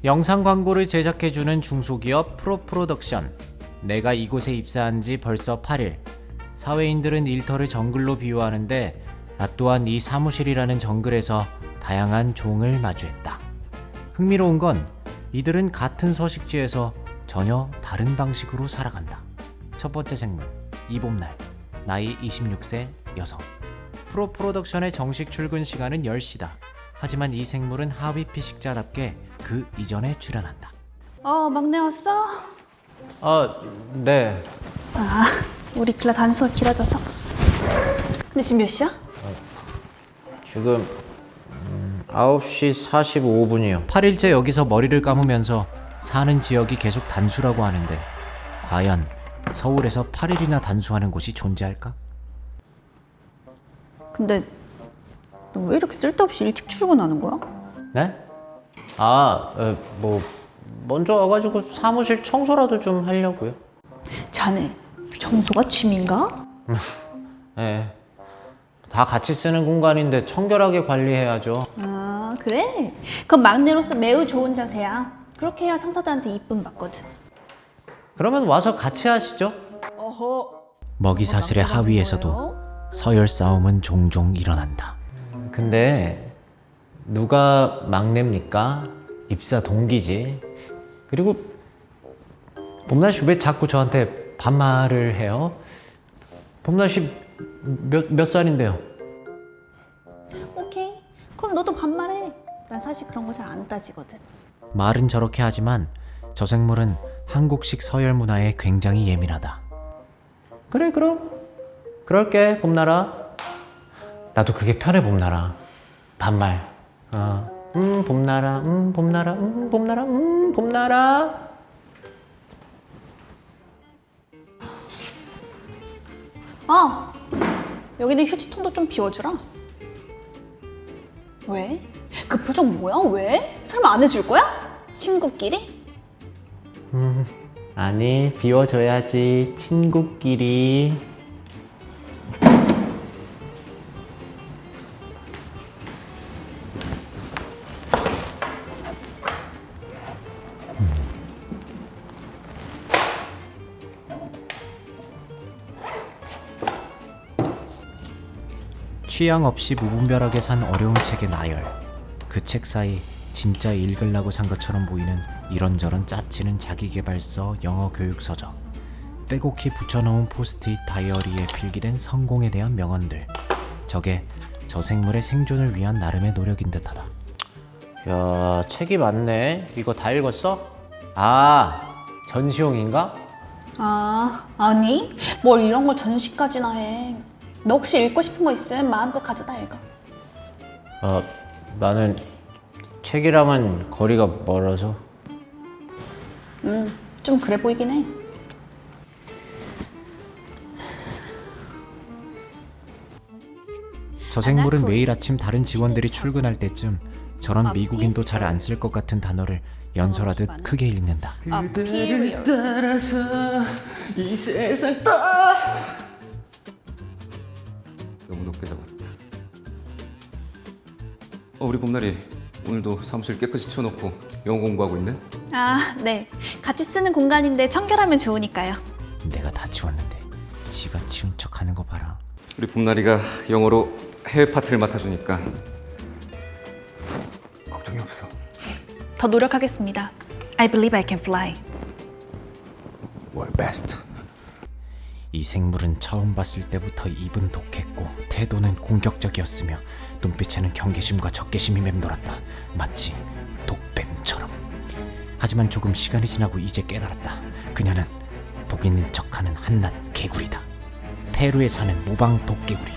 영상 광고를 제작해주는 중소기업 프로프로덕션. 내가 이곳에 입사한 지 벌써 8일. 사회인들은 일터를 정글로 비유하는데 나 또한 이 사무실이라는 정글에서 다양한 종을 마주했다. 흥미로운 건 이들은 같은 서식지에서 전혀 다른 방식으로 살아간다. 첫 번째 생물, 이봄날. 나이 26세 여성. 프로프로덕션의 정식 출근 시간은 10시다. 하지만 이 생물은 하위 피식자답게 그 이전에 출연한다. 막내 왔어? 네. 우리 빌라 단수가 길어져서. 근데 지금 몇 시야? 지금 9시 45분이요. 8일째 여기서 머리를 감으면서 사는 지역이 계속 단수라고 하는데 과연 서울에서 8일이나 단수하는 곳이 존재할까? 근데 너 왜 이렇게 쓸데없이 일찍 출근하는 거야? 네? 먼저 와가지고 사무실 청소라도 좀 하려고요. 자네 청소가 취미인가? 네. 다 같이 쓰는 공간인데 청결하게 관리해야죠. 그래? 그건 막내로서 매우 좋은 자세야. 그렇게 해야 상사들한테 이쁨 받거든. 그러면 와서 같이 하시죠. 먹이사슬의 하위에서도 서열 싸움은 종종 일어난다. 근데 누가 막내입니까? 입사 동기지. 그리고 봄날씨 왜 자꾸 저한테 반말을 해요? 봄날씨 몇 살인데요? 오케이. 그럼 너도 반말해. 난 사실 그런 거 잘 안 따지거든. 말은 저렇게 하지만 저 생물은 한국식 서열 문화에 굉장히 예민하다. 그래 그럼 그럴게 봄날아. 나도 그게 편해 봄날아. 반말. 봄날아 봄날아 봄날아 봄날아. 여기는 휴지통도 좀 비워주라. 왜? 그 표정 뭐야? 왜? 설마 안 해줄 거야? 친구끼리? 아니 비워줘야지 친구끼리. 취향 없이 무분별하게 산 어려운 책의 나열. 그 책 사이 진짜 읽으려고 산 것처럼 보이는 이런저런 짜치는 자기계발서, 영어 교육서적, 빼곡히 붙여놓은 포스트잇 다이어리에 필기된 성공에 대한 명언들. 저게 저 생물의 생존을 위한 나름의 노력인 듯하다. 야, 책이 많네. 이거 다 읽었어? 전시용인가? 아니 뭘 이런 걸 전시까지나 해. 너 혹시 읽고 싶은 거 있으면 마음껏 가져다 읽어. 나는 책이랑은 거리가 멀어서. 좀 그래 보이긴 해. 저 생물은 매일 아침 다른 직원들이 출근할 때쯤 저런 미국인도 잘 안 쓸 것 같은 단어를 연설하듯 크게 읽는다. 그대를 따라서 이 세상 다 너무 높게 잡았다. 우리 봄날이 오늘도 사무실 깨끗이 치워놓고 영어 공부하고 있네? 네. 같이 쓰는 공간인데 청결하면 좋으니까요. 내가 다 치웠는데 지가 치운 척 하는 거 봐라. 우리 봄날이가 영어로 해외 파트를 맡아주니까 걱정이 없어. 더 노력하겠습니다. I believe I can fly. We're best. 이 생물은 처음 봤을 때부터 입은 독했고 태도는 공격적이었으며 눈빛에는 경계심과 적개심이 맴돌았다. 마치 독뱀처럼. 하지만 조금 시간이 지나고 이제 깨달았다. 그녀는 독인인 척하는 한낱 개구리다. 페루에 사는 모방 독개구리.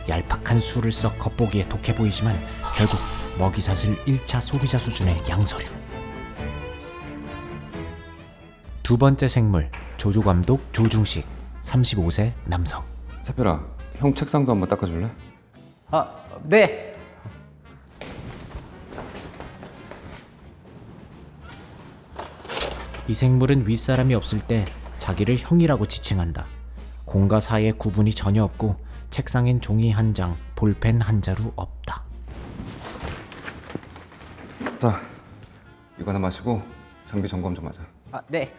얄팍한 술을 써 겉보기에 독해 보이지만 결국 먹이사슬 1차 소비자 수준의 양서류. 두 번째 생물, 조조감독 조중식, 35세 남성. 사별아, 형 책상도 한번 닦아줄래? 네. 이 생물은 윗사람이 없을 때 자기를 형이라고 지칭한다. 공과 사의 구분이 전혀 없고 책상엔 종이 한 장, 볼펜 한 자루 없다. 자, 이거나 마시고 장비 점검 좀 하자. 아, 네.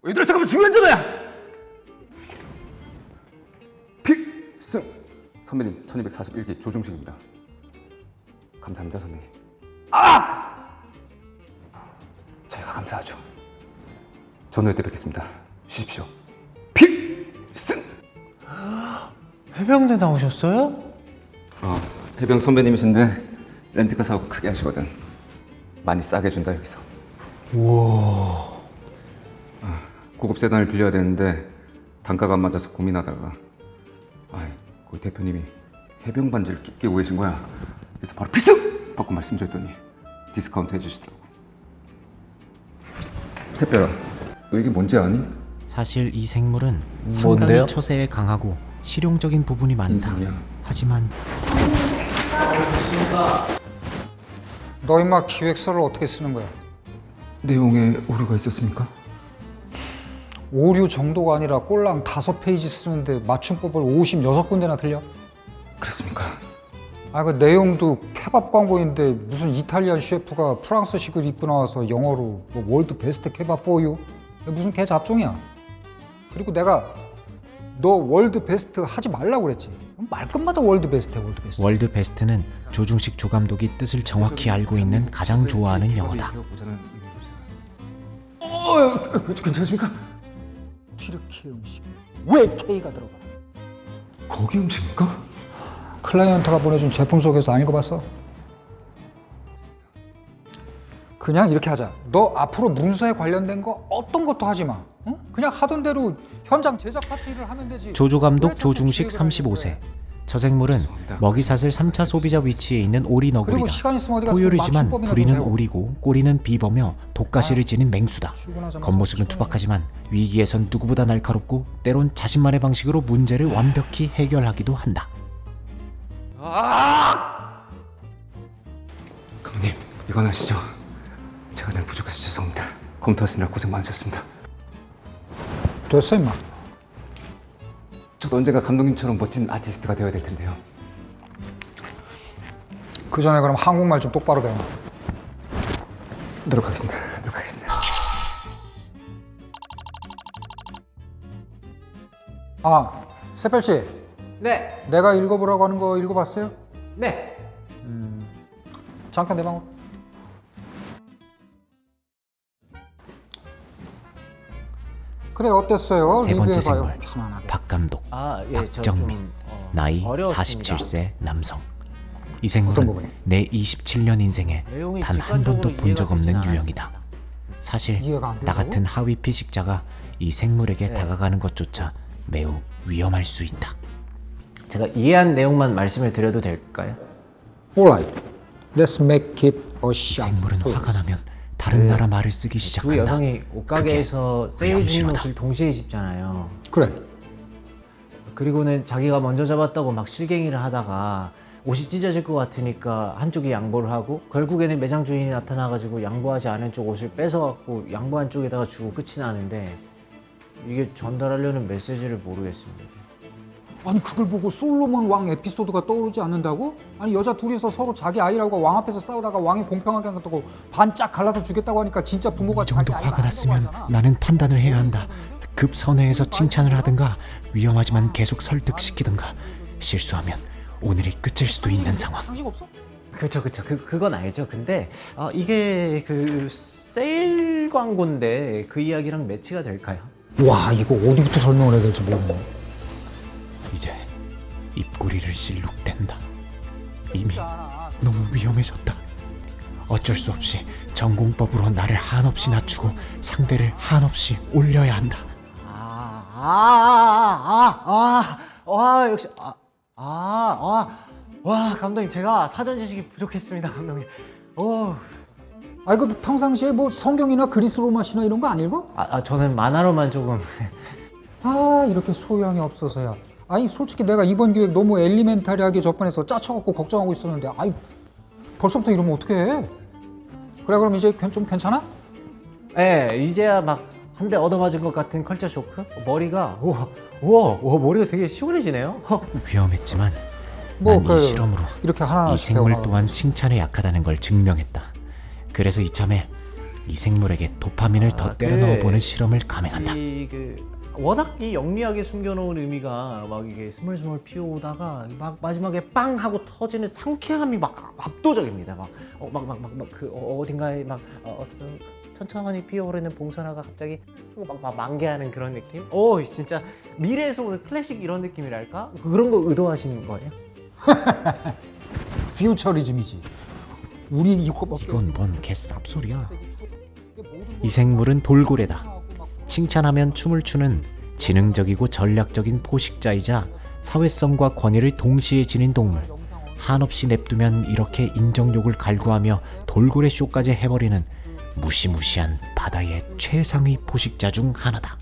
얘들아 잠깐만 중요한 전화야. 필승 선배님 1241기 조중식입니다. 감사합니다 선배님. 저희가 감사하죠. 전후회 때 뵙겠습니다. 쉬십시오. 필승. 해병대 나오셨어요? 해병 선배님이신데 렌트카 사고 크게 하시거든. 많이 싸게 준다 여기서. 우와. 고급 세단을 빌려야 되는데 단가가 안 맞아서 고민하다가 거기 대표님이 해병 반지를 끼고 계신 거야. 그래서 바로 필승! 받고 말씀드렸더니 디스카운트 해주시더라고. 새별아, 너 이게 뭔지 아니? 사실 이 생물은 뭔데요? 상당히 처세에 강하고 실용적인 부분이 많다. 인생이야. 하지만 너 임마 기획서를 어떻게 쓰는 거야? 내용에 오류가 있었습니까? 오류 정도가 아니라 꼴랑 5페이지 쓰는데 맞춤법을 56군데나 틀려? 그렇습니까? 그 내용도 케밥 광고인데 무슨 이탈리안 셰프가 프랑스식을 입고 나와서 영어로 뭐 월드 베스트 케밥 포유? 무슨 개 잡종이야. 그리고 내가 너 월드 베스트 하지 말라고 그랬지. 말끝마다 월드 베스트야, 월드 베스트. 월드 베스트는 조중식 조감독이 뜻을 정확히 알고 있는 가장 좋아하는 영어다. 괜찮으십니까? 튀르키 음식 왜 K가 들어가? 거기 음식입니까? 클라이언트가 보내준 제품 속에서 안 읽어봤어? 그냥 이렇게 하자. 너 앞으로 문서에 관련된 거 어떤 것도 하지 마. 응? 그냥 하던 대로 현장 제작 파트 일을 하면 되지. 조조감독 왜 자꾸 조중식 기획을 하는 35세. 거야? 저 생물은 죄송합니다. 먹이사슬 3차 소비자 위치에 있는 오리 그리고 너구리다. 시간 있으면 어디 가서 포유류지만 맞춤법이나 부리는 좀 배워. 오리고 꼬리는 비버며 독가시를 지닌 맹수다. 출근하자마자 겉모습은 출근해. 투박하지만 위기에선 누구보다 날카롭고 때론 자신만의 방식으로 문제를 완벽히 해결하기도 한다. 감독님, 이건 아시죠? 제가 늘 부족해서 죄송합니다. 컴퓨터 하시느라 고생 많으셨습니다. 됐어 임마. 저도 언젠가 감독님처럼 멋진 아티스트가 되어야 될 텐데요. 그 전에 그럼 한국말 좀 똑바로 배워. 노력하겠습니다. 노력하겠습니다. 새별 씨, 네, 내가 읽어보라고 하는 거 읽어봤어요? 네. 잠깐 내 방으로. 그래 어땠어요? 세 번째 리뷰해봐요. 생물 편안하게. 박감독 예, 박정민 나이 47세 남성. 이 어떤 생물은 부분이? 내 27년 인생에 내용이 단 한 번도 본 적 없는 직관적으로 유형이다. 사실 이해가 안 나 된다고? 같은 하위 피식자가 이 생물에게 다가가는 것조차 매우 위험할 수 있다. 제가 이해한 내용만 말씀을 드려도 될까요? Alright, let's make it a 이 shot. 생물은 화가 나면 다른 나라 말을 쓰기 두 시작한다. 여성이 옷가게에서 그게 세일 중인 위험심하다. 옷을 동시에 입잖아요. 그래. 그리고는 자기가 먼저 잡았다고 막 실갱이를 하다가 옷이 찢어질 것 같으니까 한쪽이 양보를 하고 결국에는 매장 주인이 나타나가지고 양보하지 않은 쪽 옷을 뺏어갖고 양보한 쪽에다가 주고 끝이 나는데 이게 전달하려는 메시지를 모르겠습니다. 아니 그걸 보고 솔로몬 왕 에피소드가 떠오르지 않는다고? 아니 여자 둘이서 서로 자기 아이라고 왕 앞에서 싸우다가 왕이 공평하게 한다고 반짝 갈라서 주겠다고 하니까 진짜 부모가 이 정도 자기 아이가 화가 났으면 아니라고 하잖아. 나는 판단을 해야 한다. 급 선회에서 칭찬을 하든가 위험하지만 계속 설득시키든가 실수하면 오늘이 끝일 수도 있는 상황. 상식 없어? 그쵸. 그건 알죠. 근데 이게 그 세일 광고인데 그 이야기랑 매치가 될까요? 와 이거 어디부터 설명을 해야 될지 모르네. 이제 입꼬리를 실룩댄다. 이미 너무 위험해졌다. 어쩔 수 없이 전공법으로 나를 한없이 낮추고 상대를 한없이 올려야 한다. 역시 와 감독님 제가 사전 지식이 부족했습니다 감독님. 아니 그 평상시에 뭐 성경이나 그리스 로마 신화 이런 거 안 읽어? 저는 만화로만 조금. 이렇게 소양이 없어서야. 아니 솔직히 내가 이번 기획 너무 엘리멘탈하게 접근해서 짜쳐갖고 걱정하고 있었는데 벌써부터 이러면 어떡해. 그래 그럼 이제 좀 괜찮아? 네, 이제야 막 한 대 얻어맞은 것 같은 컬처 쇼크? 머리가 우와 머리가 되게 시원해지네요. 위험했지만 난 이 실험으로 이렇게 이 하나씩 생물 배워나가고 또한 칭찬에 약하다는 걸 증명했다. 그래서 이참에 이 생물에게 도파민을 더 때려 넣어보는 실험을 감행한다. 워낙 이 영리하게 숨겨놓은 의미가 막 이게 스물스물 피어오다가 막 마지막에 빵 하고 터지는 상쾌함이 막 압도적입니다. 어딘가에 천천히 피어오르는 봉선화가 갑자기 막 만개하는 그런 느낌? 진짜 미래에서 오는 클래식 이런 느낌이랄까? 그런 거 의도하시는 거예요? 퓨처리즘이지. 우리 이거 막 이건 뭔 개쌉소리야. 이 생물은 돌고래다. 칭찬하면 춤을 추는 지능적이고 전략적인 포식자이자 사회성과 권위를 동시에 지닌 동물. 한없이 냅두면 이렇게 인정욕을 갈구하며 돌고래 쇼까지 해버리는 무시무시한 바다의 최상위 포식자 중 하나다.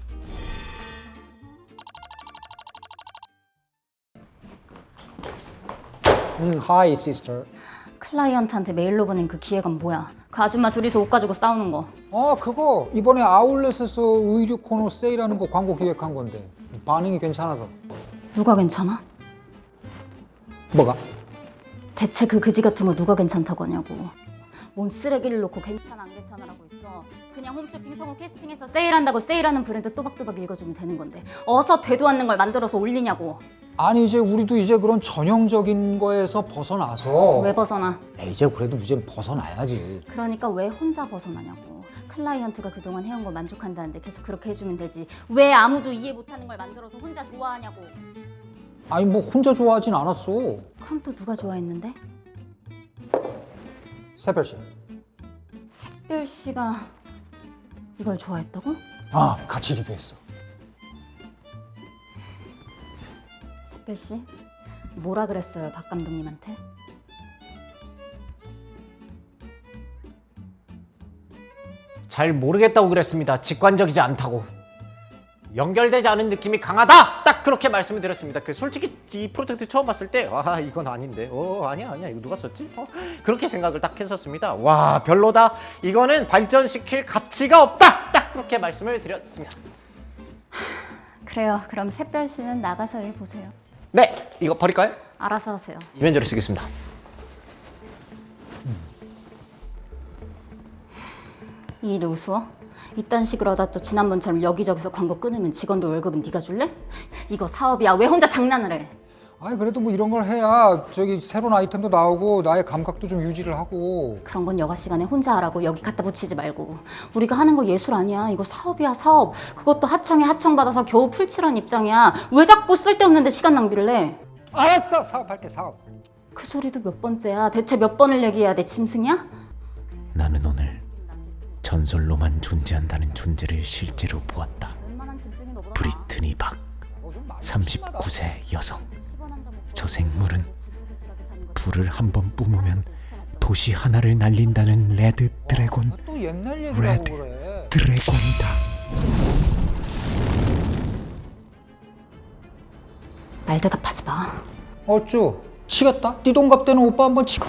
Hi sister. 클라이언트한테 메일로 보낸 그 기획안 뭐야? 그 아줌마 둘이서 옷 가지고 싸우는 거. 그거 이번에 아울렛에서 의류 코너 세일하는 거 광고 기획한 건데 반응이 괜찮아서. 누가 괜찮아? 뭐가? 대체 그 그지 같은 거 누가 괜찮다고 하냐고. 뭔 쓰레기를 놓고 괜찮아 안 괜찮아라고 있어. 그냥 홈쇼핑 성우 캐스팅해서 세일한다고 세일하는 브랜드 또박또박 읽어주면 되는 건데 어서 되도 않는 걸 만들어서 올리냐고. 아니 이제 우리도 이제 그런 전형적인 거에서 벗어나서 왜 벗어나? 이제 그래도 이제 벗어나야지. 그러니까 왜 혼자 벗어나냐고. 클라이언트가 그동안 해온 걸 만족한다는데 계속 그렇게 해주면 되지. 왜 아무도 이해 못하는 걸 만들어서 혼자 좋아하냐고. 아니 뭐 혼자 좋아하진 않았어. 그럼 또 누가 좋아했는데? 새별 씨. 별 씨가 이걸 좋아했다고? 같이 리뷰했어. 샛별 씨, 뭐라 그랬어요 박 감독님한테? 잘 모르겠다고 그랬습니다. 직관적이지 않다고. 연결되지 않은 느낌이 강하다! 딱 그렇게 말씀을 드렸습니다. 솔직히 이 프로젝트 처음 봤을 때 이건 아닌데 아니야 이거 누가 썼지? 그렇게 생각을 딱 했었습니다. 와 별로다. 이거는 발전시킬 가치가 없다! 딱 그렇게 말씀을 드렸습니다. 그래요. 그럼 샛별 씨는 나가서 일 보세요. 네, 이거 버릴까요? 알아서 하세요. 이면저를 쓰겠습니다. 이 일 우스워? 이딴 식으로 하다 또 지난번처럼 여기저기서 광고 끊으면 직원들 월급은 네가 줄래? 이거 사업이야. 왜 혼자 장난을 해? 아니 그래도 뭐 이런 걸 해야 저기 새로운 아이템도 나오고 나의 감각도 좀 유지를 하고. 그런 건 여가 시간에 혼자 하라고. 여기 갖다 붙이지 말고. 우리가 하는 거 예술 아니야. 이거 사업이야 사업. 그것도 하청에 하청받아서 겨우 풀칠한 입장이야. 왜 자꾸 쓸데없는데 시간 낭비를 해? 알았어, 사업할게 사업. 그 소리도 몇 번째야. 대체 몇 번을 얘기해야 내 짐승이야? 나는 오늘 전설로만 존재한다는 존재를 실제로 보았다. 웬만한 짐승이 너보다 브리트니 박, 39세 여성. 저 생물은 불을 한 번 뿜으면 도시 하나를 날린다는 레드 드래곤. 또 옛날 얘기라고 레드 그래. 드래곤이다. 말 대답하지 마. 어쭈? 치겠다? 네 동갑 되는 오빠 한번 치고.